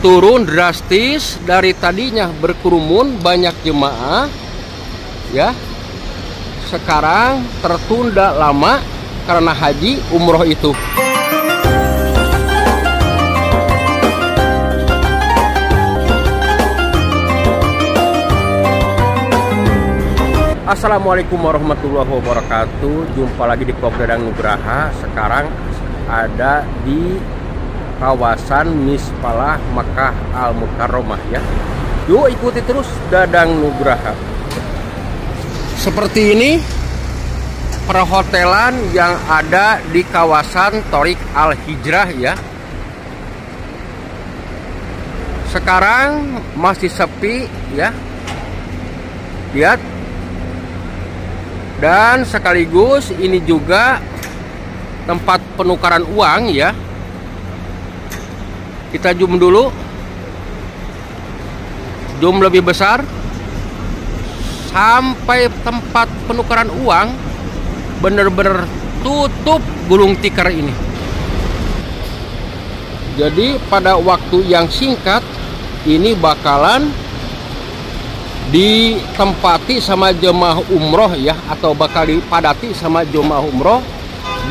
turun drastis dari tadinya berkerumun banyak jemaah ya, sekarang tertunda lama karena haji umroh itu. Assalamualaikum warahmatullahi wabarakatuh. Jumpa lagi di vlog Dadang Nugraha. Sekarang ada di kawasan Mispalah Makkah Al Mukarramah ya. Yuk ikuti terus Dadang Nugraha. Seperti ini perhotelan yang ada di kawasan Thoriq Al Hijrah ya. Sekarang masih sepi ya. Lihat. Dan sekaligus ini juga tempat penukaran uang ya. Kita zoom dulu. Zoom lebih besar. Sampai tempat penukaran uang bener-bener tutup gulung tikar ini. Jadi pada waktu yang singkat ini bakalan ditempati sama jemaah umroh ya, atau bakal dipadati sama jemaah umroh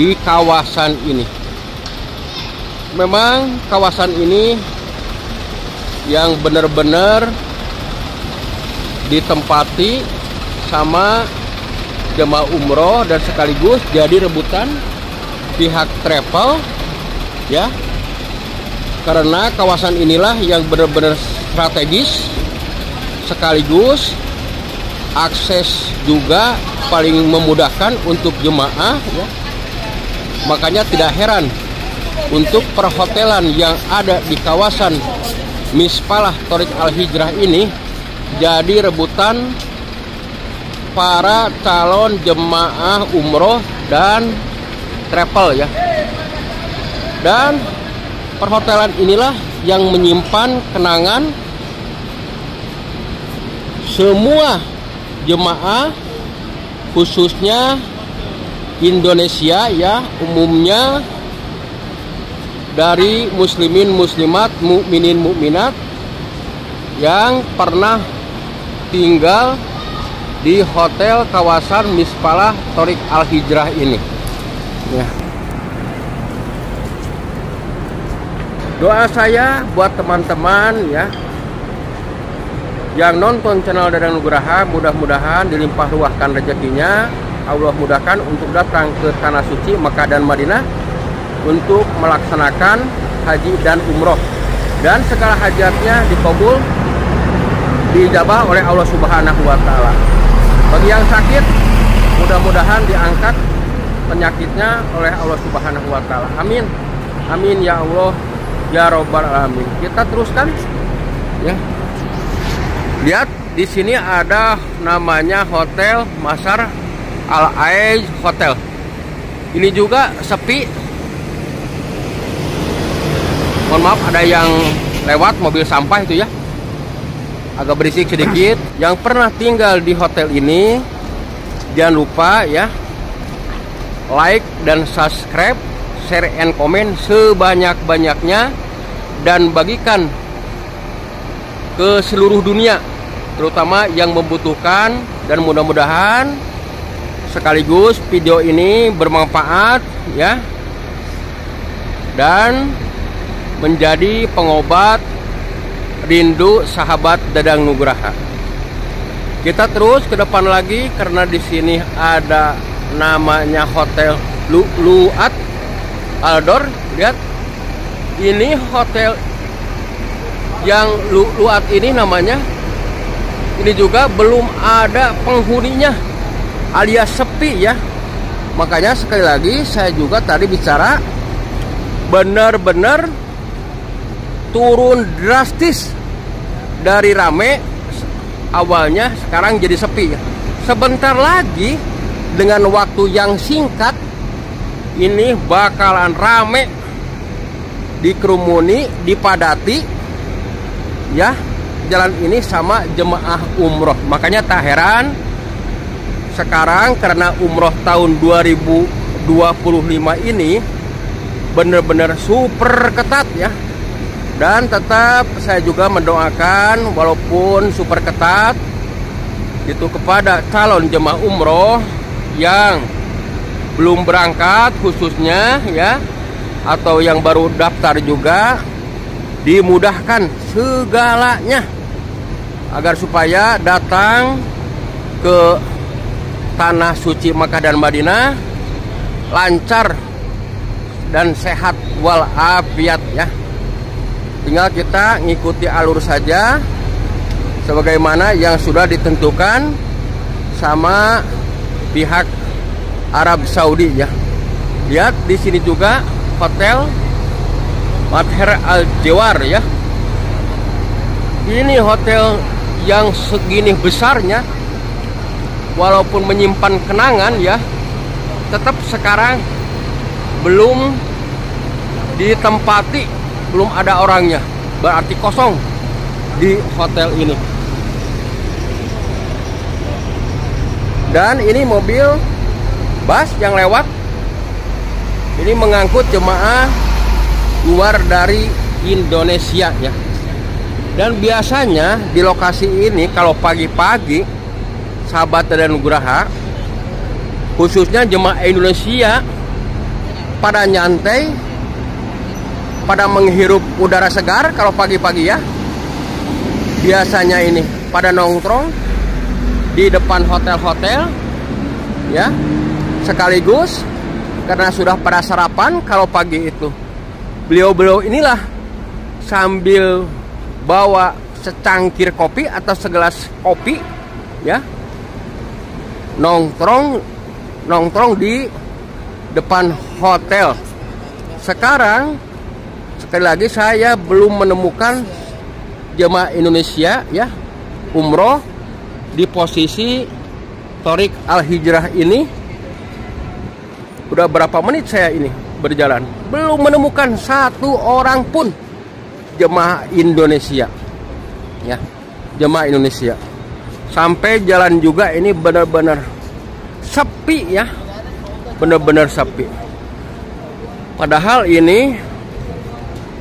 di kawasan ini. Memang kawasan ini yang benar-benar ditempati sama jemaah umroh dan sekaligus jadi rebutan pihak travel ya, karena kawasan inilah yang benar-benar strategis sekaligus akses juga paling memudahkan untuk jemaah ya. Makanya tidak heran untuk perhotelan yang ada di kawasan Mispalah Thoriq Al Hijrah ini jadi rebutan para calon jemaah umroh dan travel ya. Dan perhotelan inilah yang menyimpan kenangan semua jemaah, khususnya Indonesia ya, umumnya dari muslimin muslimat, mukminin mukminat yang pernah tinggal di hotel kawasan Mispalah Thoriq Al Hijrah ini ya. Doa saya buat teman-teman ya yang nonton channel Dadang Nugraha, mudah-mudahan dilimpah ruahkan rezekinya. Allah mudahkan untuk datang ke tanah suci Makkah dan Madinah untuk melaksanakan haji dan umroh, dan segala hajatnya dikabul, diijabah oleh Allah Subhanahu wa Ta'ala. Bagi yang sakit, mudah-mudahan diangkat penyakitnya oleh Allah Subhanahu wa Ta'ala. Amin. Amin ya Allah ya Rabbal alamin. Kita teruskan ya. Lihat di sini ada namanya Hotel Masar Al Aij Hotel. Ini juga sepi. Mohon maaf ada yang lewat mobil sampah itu ya. Agak berisik sedikit. Yang pernah tinggal di hotel ini jangan lupa ya, like dan subscribe, share and comment sebanyak-banyaknya dan bagikan ke seluruh dunia, terutama yang membutuhkan, dan mudah-mudahan sekaligus video ini bermanfaat ya, dan menjadi pengobat rindu sahabat Dadang Nugraha. Kita terus ke depan lagi karena di sini ada namanya Hotel Lu'lu'at Aldor. Lihat, ini hotel yang Lu'lu'at ini namanya, ini juga belum ada penghuninya alias sepi ya. Makanya sekali lagi saya juga tadi bicara benar-benar turun drastis dari rame awalnya, sekarang jadi sepi ya. Sebentar lagi dengan waktu yang singkat ini bakalan rame, dikerumuni, dipadati ya jalan ini sama jemaah umroh. Makanya tak heran sekarang karena umroh tahun 2025 ini bener-bener super ketat ya. Dan tetap saya juga mendoakan walaupun super ketat itu kepada calon jemaah umroh yang belum berangkat khususnya ya, atau yang baru daftar juga, dimudahkan segalanya agar supaya datang ke tanah suci Makkah dan Madinah lancar dan sehat walafiat ya. Tinggal kita ngikuti alur saja sebagaimana yang sudah ditentukan sama pihak Arab Saudi ya. Lihat di sini juga hotel Madher Al Jawar ya. Ini hotel yang segini besarnya, walaupun menyimpan kenangan ya, tetap sekarang belum ditempati, belum ada orangnya, berarti kosong di hotel ini. Dan ini mobil bus yang lewat ini mengangkut jemaah luar dari Indonesia ya. Dan biasanya di lokasi ini kalau pagi-pagi sahabat dan Nugraha, khususnya jemaah Indonesia, pada nyantai, pada menghirup udara segar kalau pagi-pagi ya. Biasanya ini pada nongkrong di depan hotel-hotel ya, sekaligus karena sudah pada sarapan kalau pagi itu. Beliau-beliau inilah sambil bawa secangkir kopi atau segelas kopi ya, nongkrong di depan hotel. Sekarang sekali lagi saya belum menemukan jemaah Indonesia ya umroh di posisi Thoriq Al Hijrah ini. Udah berapa menit saya ini berjalan, belum menemukan satu orang pun jemaah Indonesia ya, jemaah Indonesia. Sampai jalan juga ini benar-benar sepi ya, benar-benar sepi. Padahal ini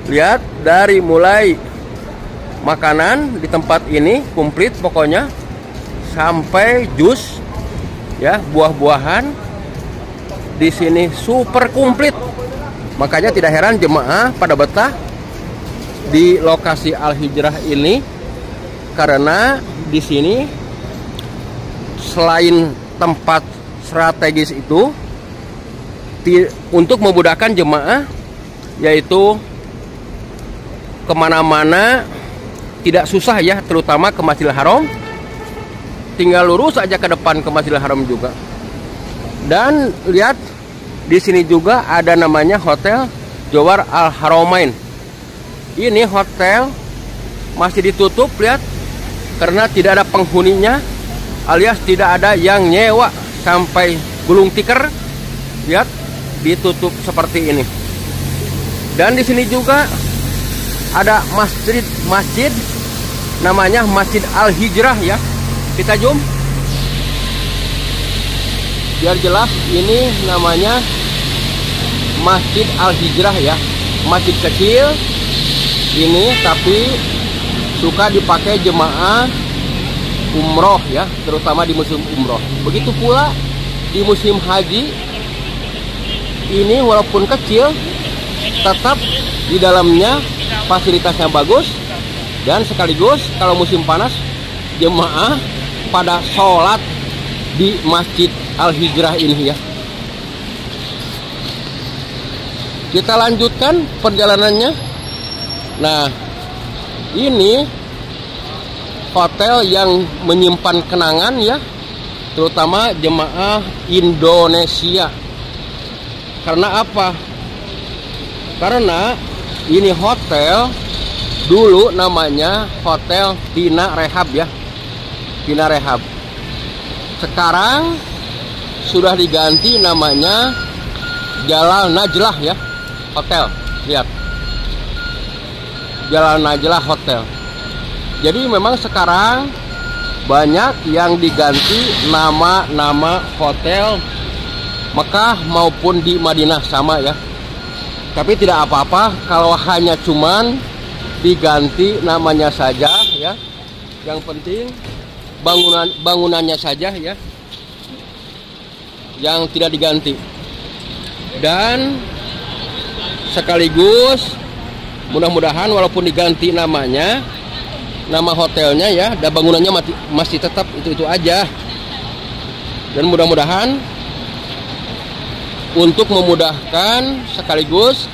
lihat dari mulai makanan di tempat ini komplit pokoknya, sampai jus ya, buah-buahan di sini super komplit. Makanya tidak heran jemaah pada betah di lokasi Al Hijrah ini, karena di sini selain tempat strategis itu untuk memudahkan jemaah, yaitu kemana-mana tidak susah ya, terutama ke Masjidil Haram, tinggal lurus aja ke depan ke Masjidil Haram juga. Dan lihat di sini juga ada namanya Hotel Jawar Al Haramain. Ini hotel masih ditutup, lihat, karena tidak ada penghuninya, alias tidak ada yang nyewa, sampai gulung tikar. Lihat, ditutup seperti ini. Dan di sini juga ada masjid namanya Masjid Al Hijrah ya. Kita zoom biar jelas, ini namanya Masjid Al Hijrah ya. Masjid kecil ini, tapi suka dipakai jemaah umroh ya, terutama di musim umroh. Begitu pula di musim haji ini, walaupun kecil tetap di dalamnya fasilitasnya bagus. Dan sekaligus kalau musim panas jemaah pada sholat di Masjid Al Hijrah ini ya. Kita lanjutkan perjalanannya. Nah, ini hotel yang menyimpan kenangan ya, terutama jemaah Indonesia. Karena apa? Karena ini hotel dulu namanya Hotel Tina Rehab ya, Tina Rehab. Sekarang sudah diganti namanya Jalal Najlah ya, hotel. Lihat, Jalal Najlah Hotel. Jadi memang sekarang banyak yang diganti nama-nama hotel Mekah maupun di Madinah sama ya. Tapi tidak apa-apa kalau hanya cuman diganti namanya saja ya. Yang penting bangunannya saja ya yang tidak diganti. Dan sekaligus mudah-mudahan walaupun diganti namanya, nama hotelnya ya, dan bangunannya masih tetap itu aja. Dan mudah-mudahan untuk memudahkan sekaligus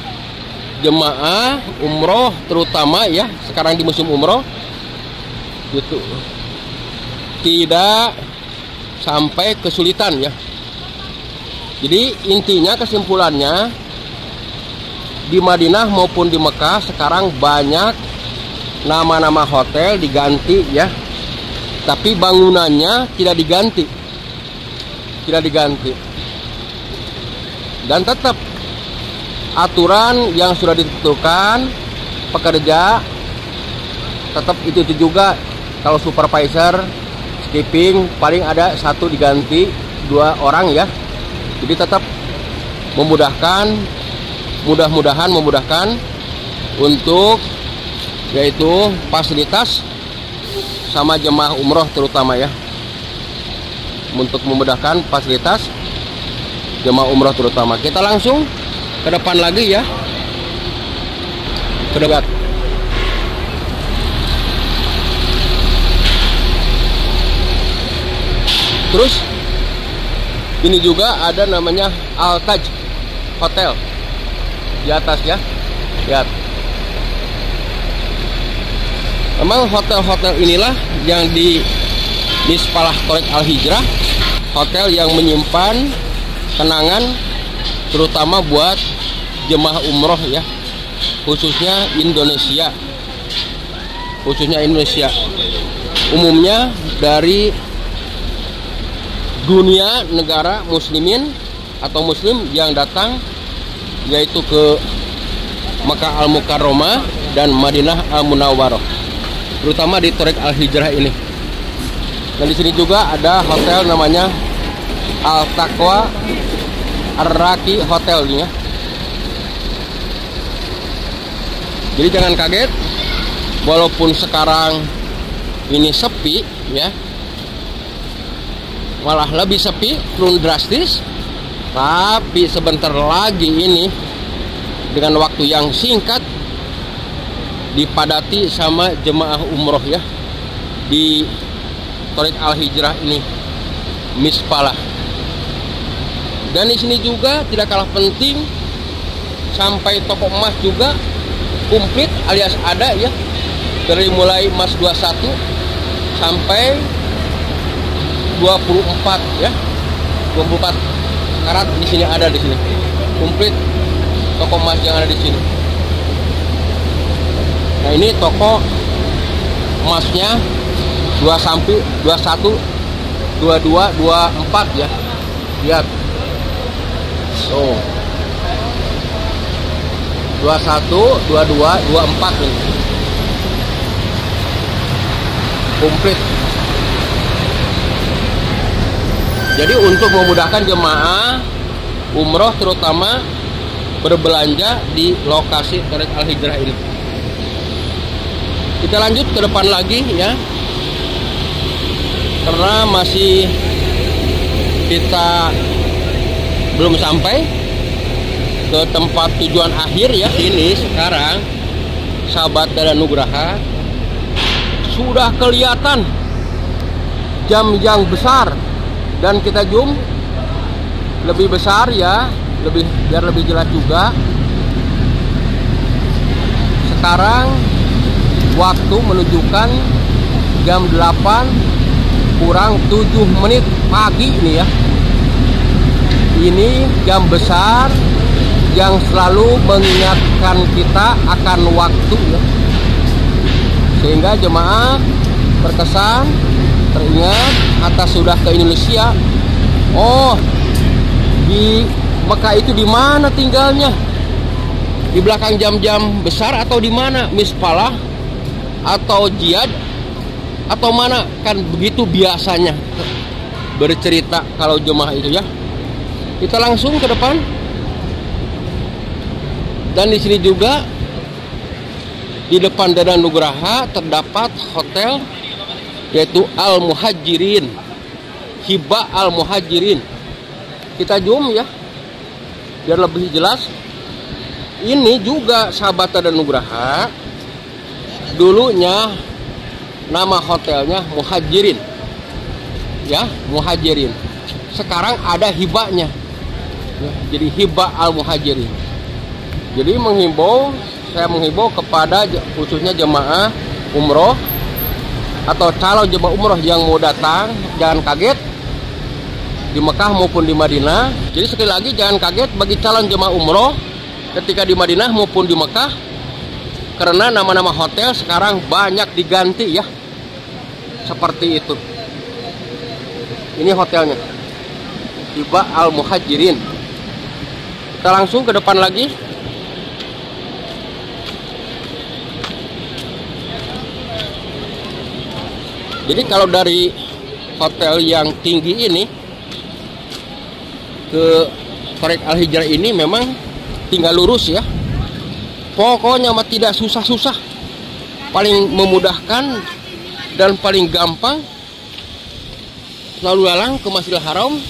jemaah umroh terutama ya sekarang di musim umroh gitu, tidak sampai kesulitan ya. Jadi intinya kesimpulannya di Madinah maupun di Mekah sekarang banyak nama-nama hotel diganti ya, tapi bangunannya tidak diganti. Dan tetap aturan yang sudah ditentukan pekerja tetap itu juga. Kalau supervisor skipping paling ada 1 diganti 2 orang ya. Jadi tetap memudahkan, mudah-mudahan memudahkan untuk yaitu fasilitas sama jemaah umroh terutama ya, untuk memudahkan fasilitas jemaah umroh terutama. Kita langsung ke depan lagi ya, ke dekat. Terus ini juga ada namanya Al-Taj Hotel di atas ya, lihat. Memang hotel-hotel inilah yang di Mispalah Thoriq Al-Hijrah, hotel yang menyimpan kenangan terutama buat jemaah umroh ya, khususnya Indonesia. Umumnya dari dunia negara muslimin atau muslim yang datang yaitu ke Makkah Al-Mukarramah dan Madinah Al-Munawwarah, terutama di Thoriq Al-Hijrah ini. Dan di sini juga ada hotel namanya Al-Taqwa Ar-Raqi Hotel ya. Jadi jangan kaget walaupun sekarang ini sepi ya, malah lebih sepi, turun drastis, tapi sebentar lagi ini dengan waktu yang singkat dipadati sama jemaah umroh ya di Thoriq Al-Hijrah ini, Mispalah. Dan di sini juga tidak kalah penting, sampai toko emas juga komplit alias ada ya, dari mulai emas 21 sampai 24 ya, 24 karat di sini ada, di sini komplit toko emas yang ada di sini. Nah ini toko emasnya 2 sampai 21, 22, 24 ya, lihat. So 21, 22, 24 ini komplit. Jadi untuk memudahkan jemaah umroh terutama berbelanja di lokasi Thoriq Al-Hijrah ini. Kita lanjut ke depan lagi ya, karena masih kita belum sampai ke tempat tujuan akhir ya. Ini sekarang sahabat Dara Nugraha sudah kelihatan jam yang besar, dan kita zoom lebih besar ya, biar lebih jelas juga. Sekarang waktu menunjukkan jam 8 kurang 7 menit pagi ini ya. Ini jam besar yang selalu mengingatkan kita akan waktu ya, sehingga jemaah berkesan teringat atas sudah ke Indonesia. Oh, di Mekah itu di mana tinggalnya? Di belakang jam-jam besar atau di mana? Mispalah atau Jiyad atau mana? Kan begitu biasanya bercerita kalau jemaah itu ya. Kita langsung ke depan. Dan di sini juga Di depan Dadang Nugraha terdapat hotel yaitu Al Muhajirin, Hiba Al Muhajirin. Kita zoom ya biar lebih jelas. Ini juga sahabat Dadang Nugraha, dulunya nama hotelnya Muhajirin ya, Muhajirin. Sekarang ada hibanya ya, jadi Hiba Al Muhajirin. Jadi saya menghimbau kepada khususnya jemaah umroh atau calon jemaah umroh yang mau datang, jangan kaget di Mekah maupun di Madinah. Jadi sekali lagi jangan kaget bagi calon jemaah umroh ketika di Madinah maupun di Mekah, karena nama-nama hotel sekarang banyak diganti ya, seperti itu. Ini hotelnya Hiba Al Muhajirin. Kita langsung ke depan lagi. Jadi kalau dari hotel yang tinggi ini ke Torik Al Hijrah ini memang tinggal lurus ya. Pokoknya mah tidak susah-susah. Paling memudahkan dan paling gampang lalu lalang ke Masjidil Haram.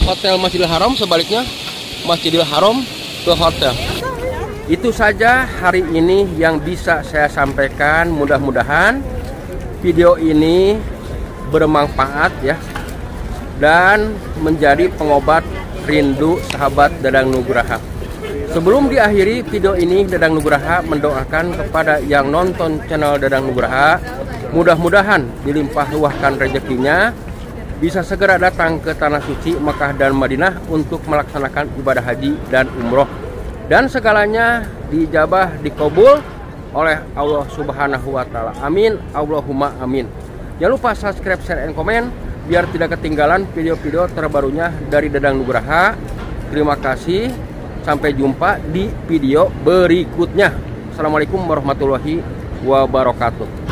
Hotel Masjidil Haram, sebaliknya Masjidil Haram ke hotel. Itu saja hari ini yang bisa saya sampaikan. Mudah-mudahan video ini bermanfaat ya, dan menjadi pengobat rindu sahabat Dadang Nugraha. Sebelum diakhiri video ini, Dadang Nugraha mendoakan kepada yang nonton channel Dadang Nugraha, mudah-mudahan dilimpah ruahkan rezekinya, bisa segera datang ke Tanah Suci Mekah dan Madinah untuk melaksanakan ibadah haji dan umroh, dan segalanya diijabah, dikabul oleh Allah Subhanahu wa Ta'ala. Amin, Allahumma amin. Jangan lupa subscribe, share, and komen biar tidak ketinggalan video-video terbarunya dari Dadang Nugraha. Terima kasih, sampai jumpa di video berikutnya. Assalamualaikum warahmatullahi wabarakatuh.